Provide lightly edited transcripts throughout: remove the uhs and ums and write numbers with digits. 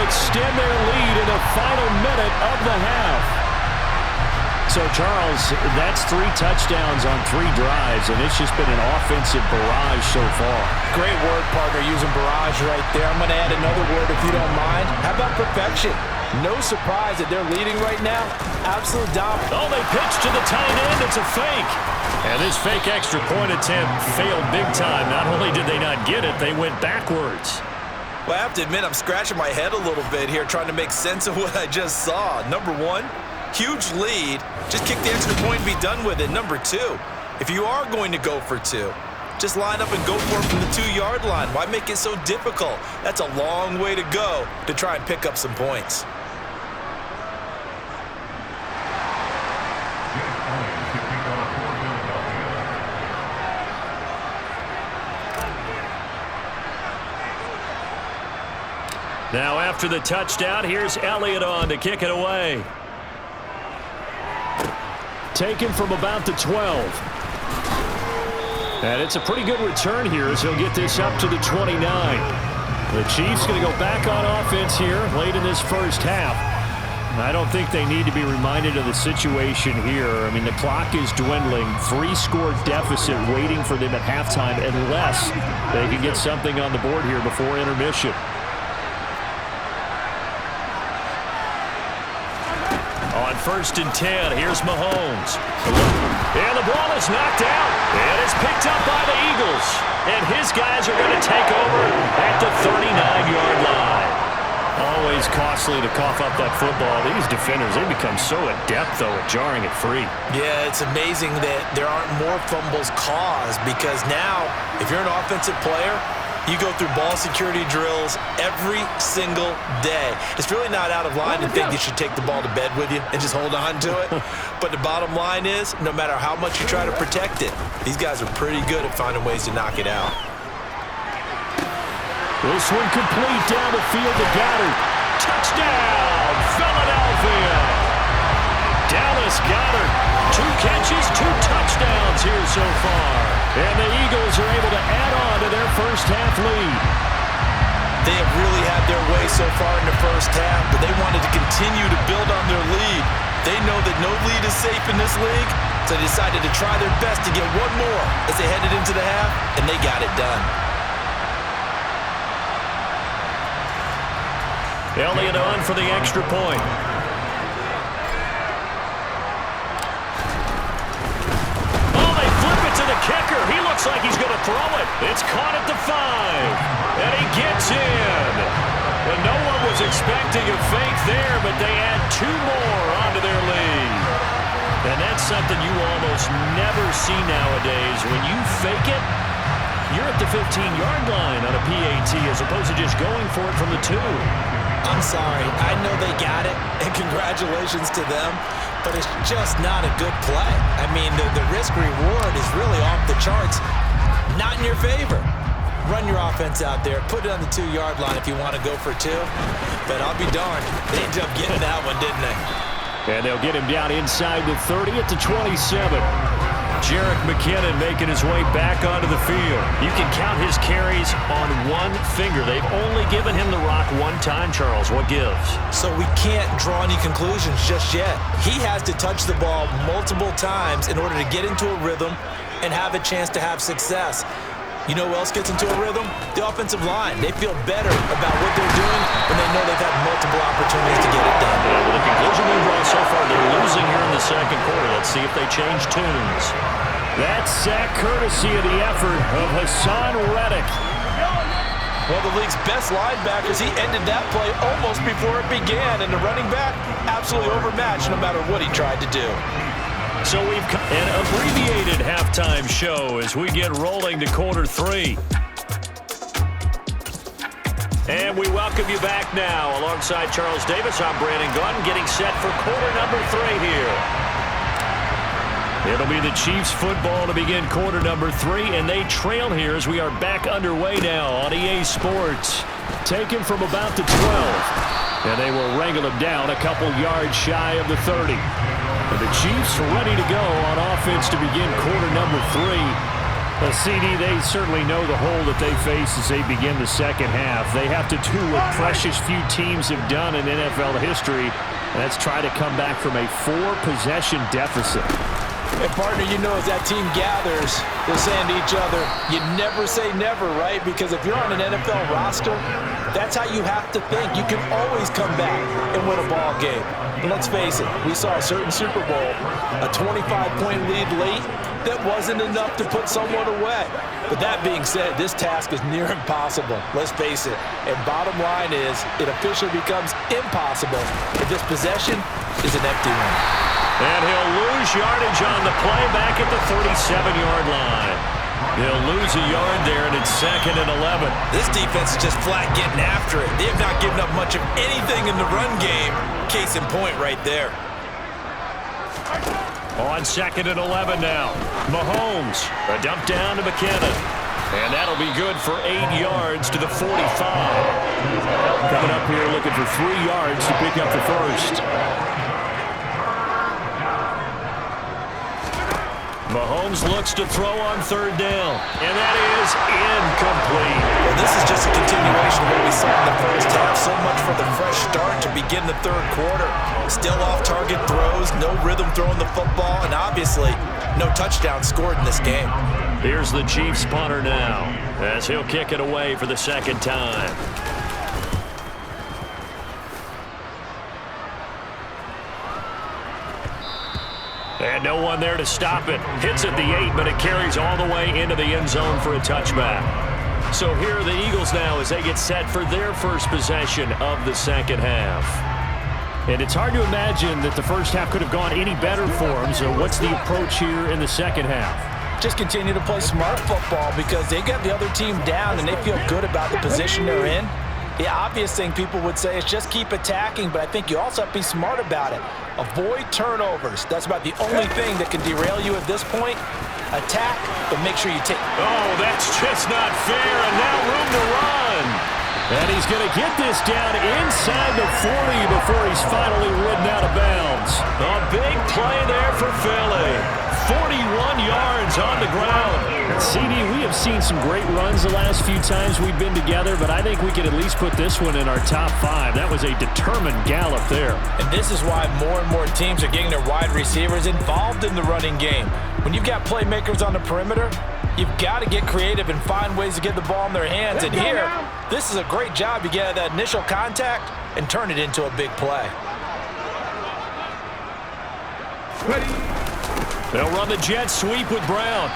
extend their lead in the final minute of the half. So, Charles, that's 3 touchdowns on 3 drives, and it's just been an offensive barrage so far. Great word, partner, using barrage right there. I'm going to add another word if you don't mind. How about perfection? No surprise that they're leading right now. Absolute dominance. Oh, they pitch to the tight end. It's a fake. And this fake extra point attempt failed big time. Not only did they not get it, they went backwards. Well, I have to admit, I'm scratching my head a little bit here trying to make sense of what I just saw. Number one, huge lead. Just kick the extra point and be done with it. Number two, if you are going to go for 2, just line up and go for it from the 2-yard line. Why make it so difficult? That's a long way to go to try and pick up some points. Now after the touchdown, here's Elliott on to kick it away. Taken from about the 12. And it's a pretty good return here as he'll get this up to the 29. The Chiefs going to go back on offense here late in this first half. I don't think they need to be reminded of the situation here. I mean, the clock is dwindling. 3-score deficit waiting for them at halftime unless they can get something on the board here before intermission. On 1st and 10, here's Mahomes. And the ball is knocked out. And it's picked up by the Eagles. And his guys are going to take over at the 39-yard line. Always costly to cough up that football. These defenders, they become so adept, though, at jarring it free. Yeah, it's amazing that there aren't more fumbles caused because now, if you're an offensive player, you go through ball security drills every single day. It's really not out of line to think you should take the ball to bed with you and just hold on to it. But the bottom line is, no matter how much you try to protect it, these guys are pretty good at finding ways to knock it out. This one complete down the field to Goddard. Touchdown, Philadelphia! Dallas Goddard, 2 catches, 2 touchdowns here so far. And the Eagles are able to add on to their first half lead. They have really had their way so far in the first half, but they wanted to continue to build on their lead. They know that no lead is safe in this league, so they decided to try their best to get one more as they headed into the half, and they got it done. Elliott on for the extra point. Kicker, he looks like he's going to throw it. It's caught at the 5, and he gets in. And no one was expecting a fake there, but they add 2 more onto their lead. And that's something you almost never see nowadays. When you fake it, you're at the 15-yard line on a PAT as opposed to just going for it from the 2. I'm sorry. I know they got it, and congratulations to them. But it's just not a good play. I mean, the risk-reward is really off the charts. Not in your favor. Run your offense out there. Put it on the 2-yard line if you want to go for 2. But I'll be darned. They ended up getting that one, didn't they? And they'll get him down inside the 30 at the 27. Jerick McKinnon making his way back onto the field. You can count his carries on one finger. They've only given him the rock one time, Charles. What gives? So we can't draw any conclusions just yet. He has to touch the ball multiple times in order to get into a rhythm and have a chance to have success. You know who else gets into a rhythm? The offensive line. They feel better about what they're doing when they know they've had multiple opportunities to get it done. Yeah, well, the conclusion we draw so far, they're losing here in the second quarter. Let's see if they change tunes. That sack courtesy of the effort of Hassan Reddick. One of the league's best linebackers, he ended that play almost before it began, and the running back absolutely overmatched no matter what he tried to do. So we've an abbreviated halftime show as we get rolling to quarter 3. And we welcome you back now. Alongside Charles Davis, I'm Brandon Gunn, getting set for quarter number 3 here. It'll be the Chiefs football to begin quarter number 3, and they trail here as we are back underway now on EA Sports. Taken from about the 12, and they will wrangle him down a couple yards shy of the 30. And the Chiefs ready to go on offense to begin quarter number 3. The CD, they certainly know the hole that they face as they begin the second half. They have to do what precious few teams have done in NFL history, and that's try to come back from a 4-possession deficit. And partner, you know, as that team gathers, they're saying to each other, you never say never, right? Because if you're on an NFL roster, that's how you have to think. You can always come back and win a ball game. And let's face it, we saw a certain Super Bowl, a 25-point lead late, that wasn't enough to put someone away. But that being said, this task is near impossible. Let's face it. And bottom line is, it officially becomes impossible if this possession is an empty one. And he'll lose yardage on the play back at the 37-yard line. He'll lose a yard there, and it's 2nd and 11. This defense is just flat getting after it. They have not given up much of anything in the run game. Case in point right there. On 2nd and 11 now. Mahomes, a dump down to McKinnon. And that'll be good for 8 yards to the 45. Coming up here looking for 3 yards to pick up the first. Mahomes looks to throw on 3rd down. And that is incomplete. Well, this is just a continuation of what we saw in the first half. So much for the fresh start to begin the 3rd quarter. Still off-target throws, no rhythm throwing the football, and obviously no touchdown scored in this game. Here's the Chiefs punter now as he'll kick it away for the 2nd time. And no one there to stop it. Hits at the 8, but it carries all the way into the end zone for a touchback. So here are the Eagles now as they get set for their first possession of the second half. And it's hard to imagine that the first half could have gone any better for them. So what's the approach here in the second half? Just continue to play smart football because they got the other team down and they feel good about the position they're in. The obvious thing people would say is just keep attacking, but I think you also have to be smart about it. Avoid turnovers. That's about the only thing that can derail you at this point. Attack, but make sure you take... Oh, that's just not fair, and now room to run. And he's going to get this down inside the 40 before he's finally ridden out of bounds. A big play there for Philly. 41 yards on the ground. CD, we have seen some great runs the last few times we've been together, but I think we could at least put this one in our top 5. That was a determined gallop there. And this is why more and more teams are getting their wide receivers involved in the running game. When you've got playmakers on the perimeter, you've got to get creative and find ways to get the ball in their hands. And here, this is a great job. You get that initial contact and turn it into a big play. They'll run the jet sweep with Brown.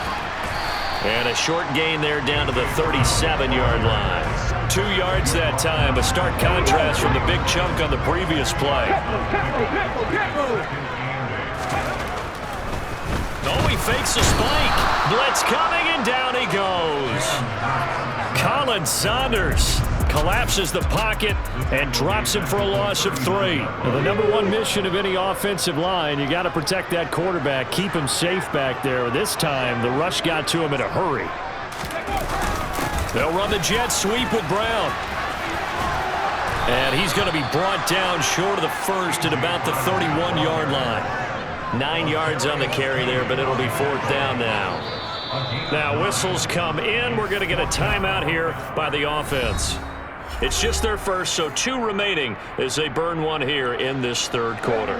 And a short gain there down to the 37-yard line. 2 yards that time, a stark contrast from the big chunk on the previous play. Oh, he fakes a spike. Blitz coming, and down he goes. Colin Saunders collapses the pocket and drops him for a loss of 3. Now, the number 1 mission of any offensive line, you got to protect that quarterback, keep him safe back there. This time, the rush got to him in a hurry. They'll run the jet sweep with Brown. And he's going to be brought down short of the first at about the 31-yard line. 9 yards on the carry there, but it'll be 4th down now. Now, whistles come in. We're going to get a timeout here by the offense. It's just their first, so 2 remaining as they burn one here in this 3rd quarter.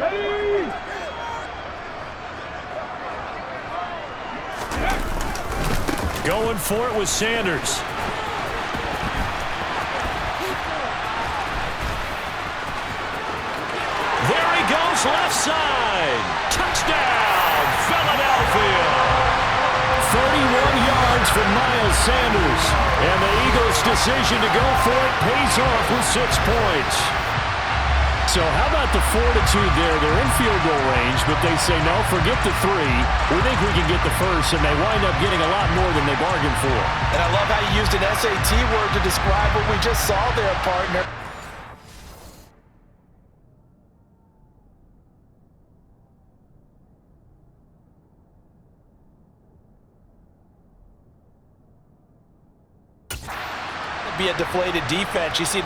Going for it with Sanders. There he goes, left side. Touchdown, Philadelphia. 31 yards for Miles Sanders. And the Eagles' decision to go for it pays off with 6 points. So how about the fortitude there? They're in field goal range, but they say, no, forget the 3. We think we can get the first, and they wind up getting a lot more than they bargained for. And I love how you used an SAT word to describe what we just saw there, partner. Be a deflated defense. You see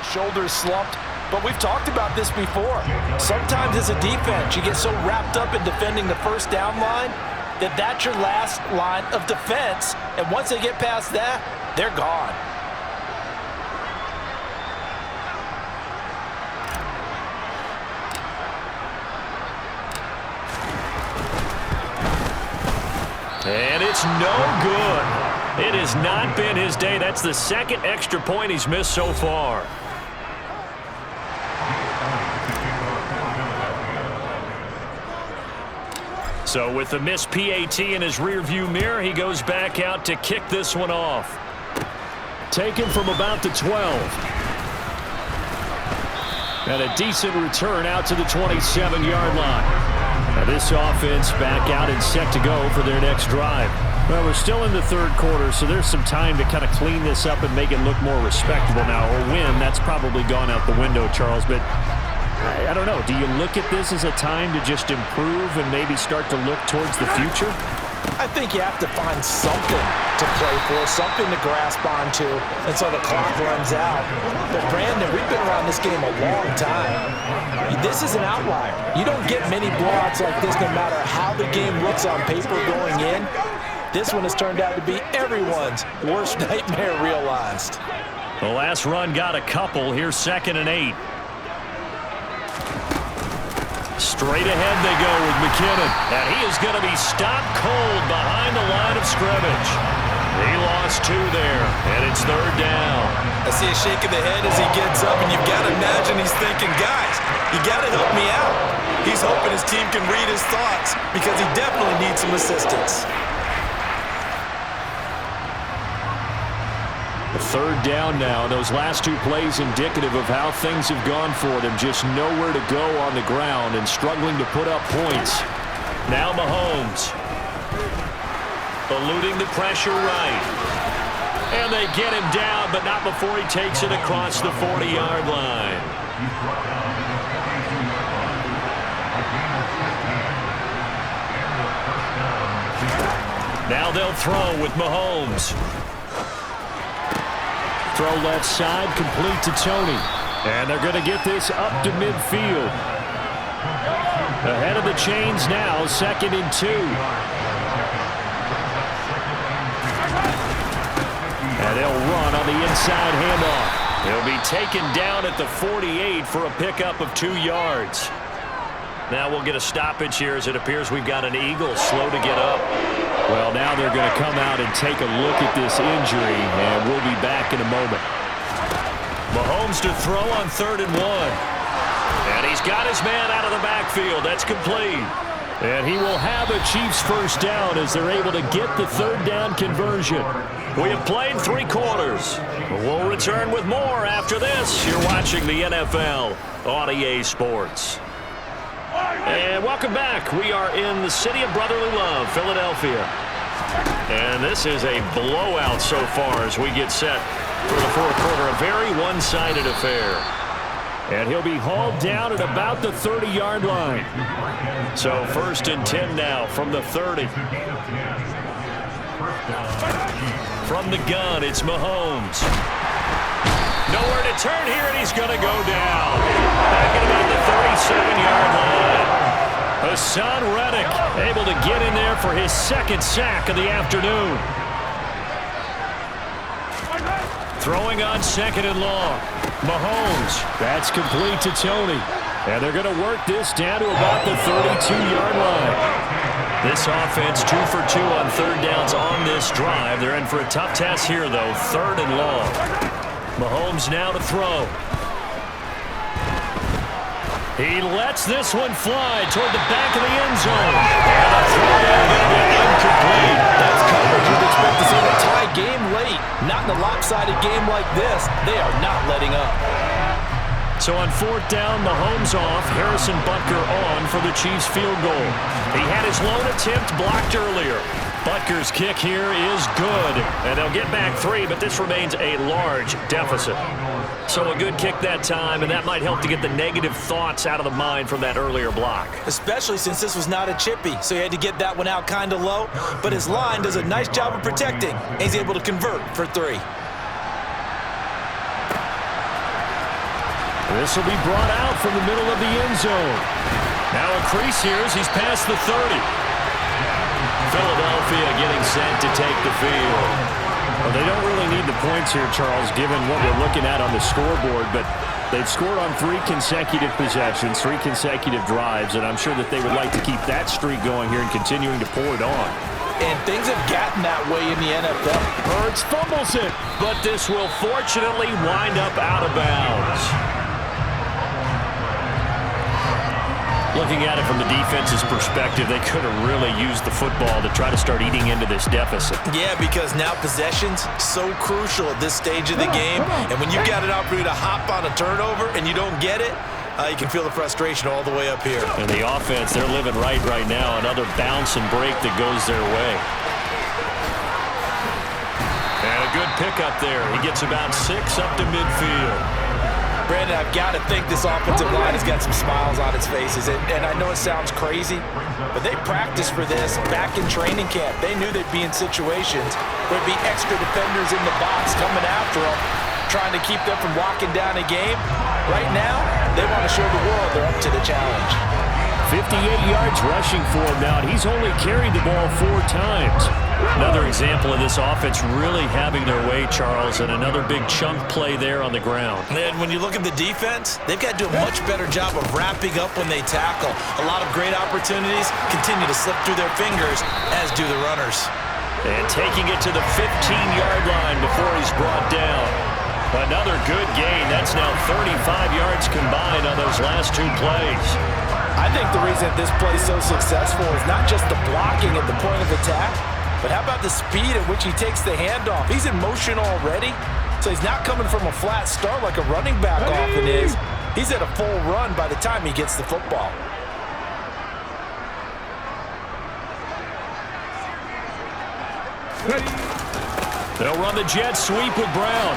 shoulders slumped. But we've talked about this before. Sometimes as a defense, you get so wrapped up in defending the first down line that that's your last line of defense. And once they get past that, they're gone. And it's no good. It has not been his day. That's the second extra point he's missed so far. So with the missed PAT in his rearview mirror, he goes back out to kick this one off. Taken from about the 12. And a decent return out to the 27-yard line. Now this offense back out and set to go for their next drive. Well, we're still in the third quarter, so there's some time to kind of clean this up and make it look more respectable now. Or win, that's probably gone out the window, Charles. But I don't know. Do you look at this as a time to just improve and maybe start to look towards the future? I think you have to find something to play for, something to grasp onto until the clock runs out. But, Brandon, we've been around this game a long time. This is an outlier. You don't get many blowouts like this no matter how the game looks on paper going in. This one has turned out to be everyone's worst nightmare realized. The last run got a couple. Here's 2nd and 8. Straight ahead they go with McKinnon. And he is going to be stopped cold behind the line of scrimmage. He lost 2 there, and it's 3rd down. I see a shake of the head as he gets up, and you've got to imagine he's thinking, guys, you got to help me out. He's hoping his team can read his thoughts because he definitely needs some assistance. The 3rd down now. Those last 2 plays indicative of how things have gone for them. Just nowhere to go on the ground and struggling to put up points. Now Mahomes. Eluding the pressure right. And they get him down, but not before he takes it across the 40-yard line. Now they'll throw with Mahomes. Throw left side, complete to Tony. And they're going to get this up to midfield. Ahead of the chains now, 2nd and 2. And they'll run on the inside handoff. He'll be taken down at the 48 for a pickup of 2 yards. Now we'll get a stoppage here as it appears we've got an Eagle slow to get up. Well, now they're going to come out and take a look at this injury, and we'll be back in a moment. Mahomes to throw on 3rd and 1. And he's got his man out of the backfield. That's complete. And he will have a Chiefs first down as they're able to get the 3rd down conversion. We have played 3 quarters. We'll return with more after this. You're watching the NFL on EA Sports. And welcome back. We are in the city of brotherly love, Philadelphia. And this is a blowout so far as we get set for the 4th quarter. A very one-sided affair. And he'll be hauled down at about the 30-yard line. So 1st and 10 now from the 30. From the gun, it's Mahomes. Nowhere to turn here, and he's going to go down. Back at about the 37-yard line. Hassan Reddick able to get in there for his 2nd sack of the afternoon. Throwing on 2nd and long. Mahomes. That's complete to Tony. And they're going to work this down to about the 32-yard line. This offense 2 for 2 on 3rd downs on this drive. They're in for a tough test here, though. 3rd and long. Mahomes now to throw. He lets this one fly toward the back of the end zone. And the throw is going to be incomplete. That's coverage you'd expect to see in a tie game late. Not in a lopsided game like this. They are not letting up. So on 4th down, Mahomes off, Harrison Butker on for the Chiefs field goal. He had his lone attempt blocked earlier. Butker's kick here is good, and they'll get back 3, but this remains a large deficit. So a good kick that time, and that might help to get the negative thoughts out of the mind from that earlier block. Especially since this was not a chippy, so he had to get that one out kind of low, but his line does a nice job of protecting, and he's able to convert for 3. This will be brought out from the middle of the end zone. Now a crease here as he's past the 30. Philadelphia getting set to take the field. Well, they don't really need the points here, Charles, given what we're looking at on the scoreboard, but they've scored on 3 consecutive possessions, 3 consecutive drives, and I'm sure that they would like to keep that streak going here and continuing to pour it on. And things have gotten that way in the NFL. Hurts fumbles it, but this will fortunately wind up out of bounds. Looking at it from the defense's perspective, they could have really used the football to try to start eating into this deficit. Yeah, because now possession's so crucial at this stage of the game. And when you've got an opportunity to hop on a turnover and you don't get it, you can feel the frustration all the way up here. And the offense, they're living right now. Another bounce and break that goes their way. And a good pickup there. He gets about 6 up to midfield. Brandon, I've got to think this offensive line has got some smiles on its faces. And I know it sounds crazy, but they practiced for this back in training camp. They knew they'd be in situations where there'd be extra defenders in the box coming after them, trying to keep them from walking down a game. Right now, they want to show the world they're up to the challenge. 58 yards rushing for him now, and he's only carried the ball 4 times. Another example of this offense really having their way, Charles, and another big chunk play there on the ground. And when you look at the defense, they've got to do a much better job of wrapping up when they tackle. A lot of great opportunities continue to slip through their fingers, as do the runners. And taking it to the 15-yard line before he's brought down. Another good gain. That's now 35 yards combined on those last 2 plays. I think the reason this play is so successful is not just the blocking at the point of attack, but how about the speed at which he takes the handoff? He's in motion already, so he's not coming from a flat start like a running back often is. He's at a full run by the time he gets the football. They'll run the jet sweep with Brown.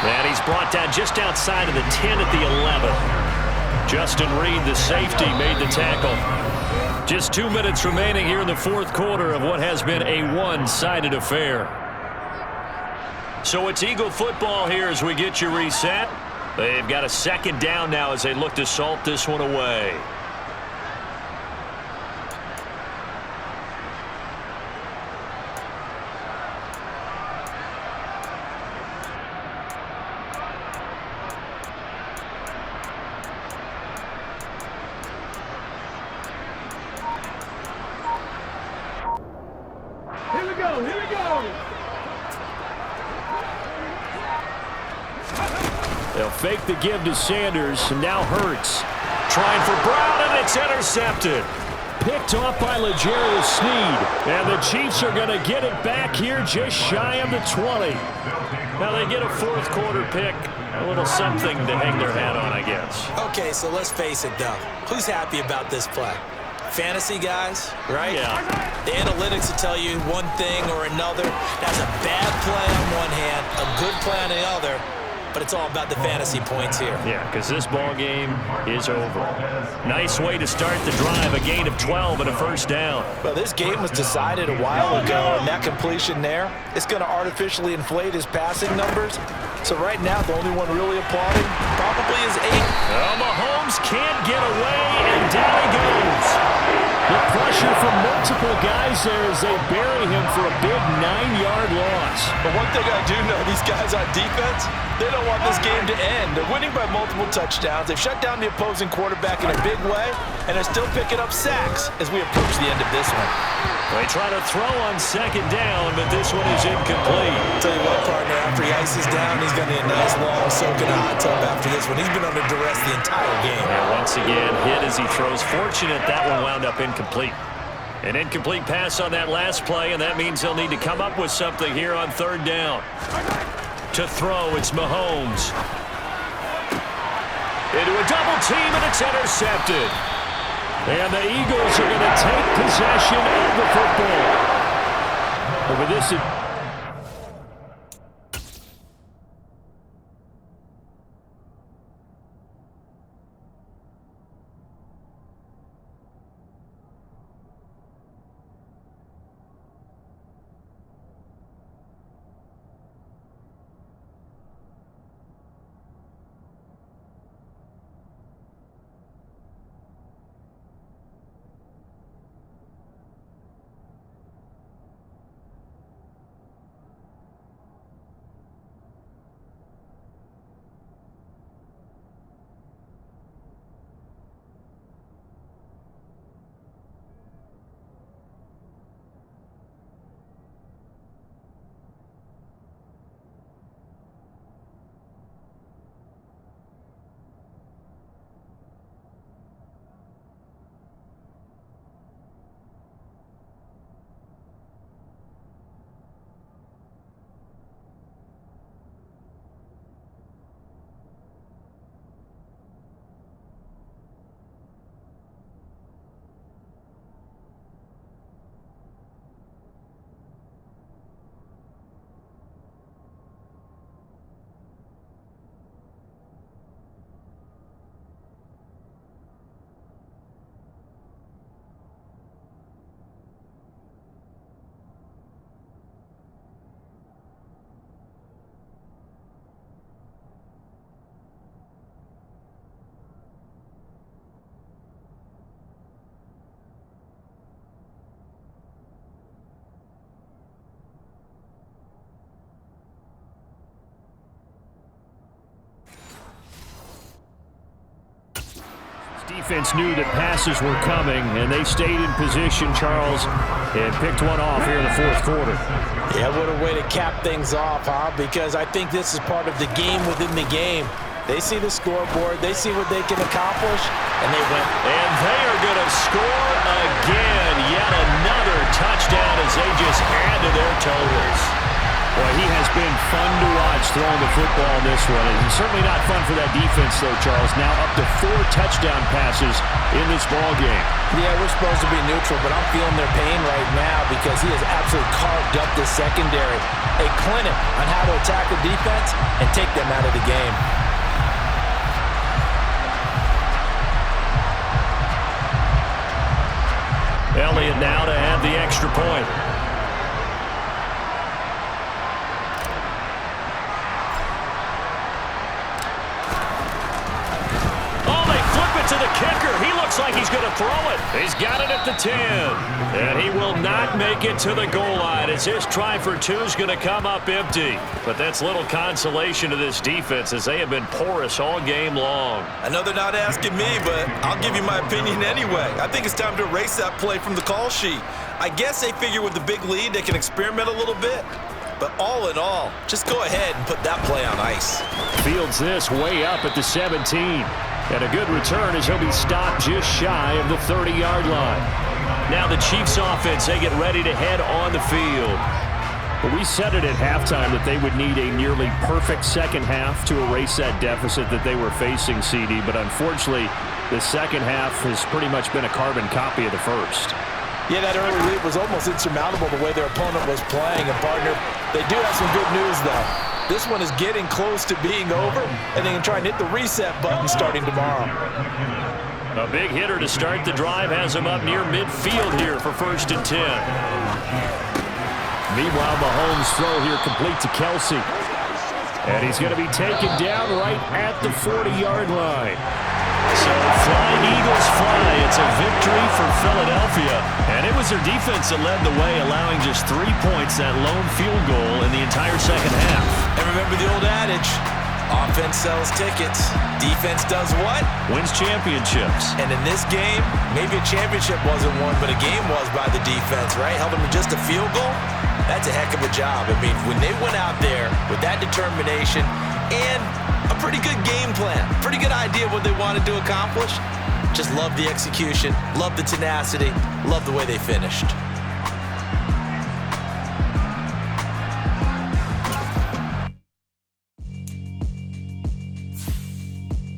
And he's brought down just outside of the 10 at the 11. Justin Reed, the safety, made the tackle. Just 2 minutes remaining here in the 4th quarter of what has been a one-sided affair. So it's Eagle football here as we get you reset. They've got a 2nd down now as they look to salt this one away. They'll fake the give to Sanders, and now Hurts. Trying for Brown, and it's intercepted. Picked off by L'Jarius Sneed. And the Chiefs are going to get it back here just shy of the 20. Now they get a 4th quarter pick. A little something to hang their hat on, I guess. Okay, so let's face it, though. Who's happy about this play? Fantasy guys, right? Yeah. The analytics will tell you one thing or another. That's a bad play on one hand, a good play on the other. But it's all about the fantasy points here. Yeah, because this ball game is over. Nice way to start the drive, a gain of 12 and a 1st down. Well, this game was decided a while ago, and that completion there, it's going to artificially inflate his passing numbers. So right now, the only one really applauding probably is 8. Well, Mahomes can't get away, and down he goes. The pressure from multiple guys there as they bury him for a big 9-yard loss. But one thing I do know, these guys on defense, they don't want this game to end. They're winning by multiple touchdowns. They've shut down the opposing quarterback in a big way, and they're still picking up sacks as we approach the end of this one. They try to throw on 2nd down, but this one is incomplete. Tell you what, partner, after he ices down, he's going to need a nice long soak in a hot tub after this one. He's been under duress the entire game. And once again, hit as he throws. Fortunate that one wound up incomplete. An incomplete pass on that last play, and that means they'll need to come up with something here on 3rd down. To throw, it's Mahomes. Into a double team, and it's intercepted. And the Eagles are going to take possession of the football. Over this. defense knew that passes were coming, and they stayed in position, Charles, and picked one off here in the fourth quarter. Yeah, what a way to cap things off, huh? Because I think this is part of the game within the game. They see the scoreboard, they see what they can accomplish, and they win. And they are going to score again. Yet another touchdown as they just add to their totals. Boy, he has been fun to watch throwing the football in this one. And certainly not fun for that defense, though, Charles. Now up to 4 touchdown passes in this ball game. Yeah, we're supposed to be neutral, but I'm feeling their pain right now because he has absolutely carved up the secondary. A clinic on how to attack the defense and take them out of the game. Elliott now to add the extra point. Oh, they flip it to the kicker. He looks like he's going to throw it. He's got it at the 10. And he will not make it to the goal line as his try for 2 is going to come up empty. But that's little consolation to this defense as they have been porous all game long. I know they're not asking me, but I'll give you my opinion anyway. I think it's time to erase that play from the call sheet. I guess they figure with the big lead they can experiment a little bit. But all in all, just go ahead and put that play on ice. Fields this way up at the 17. And a good return as he'll be stopped just shy of the 30-yard line. Now the Chiefs offense, they get ready to head on the field. But we said it at halftime that they would need a nearly perfect second half to erase that deficit that they were facing, CD. But unfortunately, the second half has pretty much been a carbon copy of the first. Yeah, that early lead was almost insurmountable the way their opponent was playing. And, partner, they do have some good news, though. This one is getting close to being over, and they can try and hit the reset button starting tomorrow. A big hitter to start the drive has him up near midfield here for 1st and 10. Meanwhile, Mahomes' throw here complete to Kelsey. And he's going to be taken down right at the 40-yard line. So flying Eagles fly. It's a victory for Philadelphia. And it was their defense that led the way, allowing just 3 points, that lone field goal in the entire second half. And remember the old adage, offense sells tickets. Defense does what? Wins championships. And in this game, maybe a championship wasn't won, but a game was by the defense, right? Held them to just a field goal. That's a heck of a job. I mean, when they went out there with that determination and a pretty good game plan, pretty good idea of what they wanted to accomplish, just love the execution, love the tenacity, love the way they finished.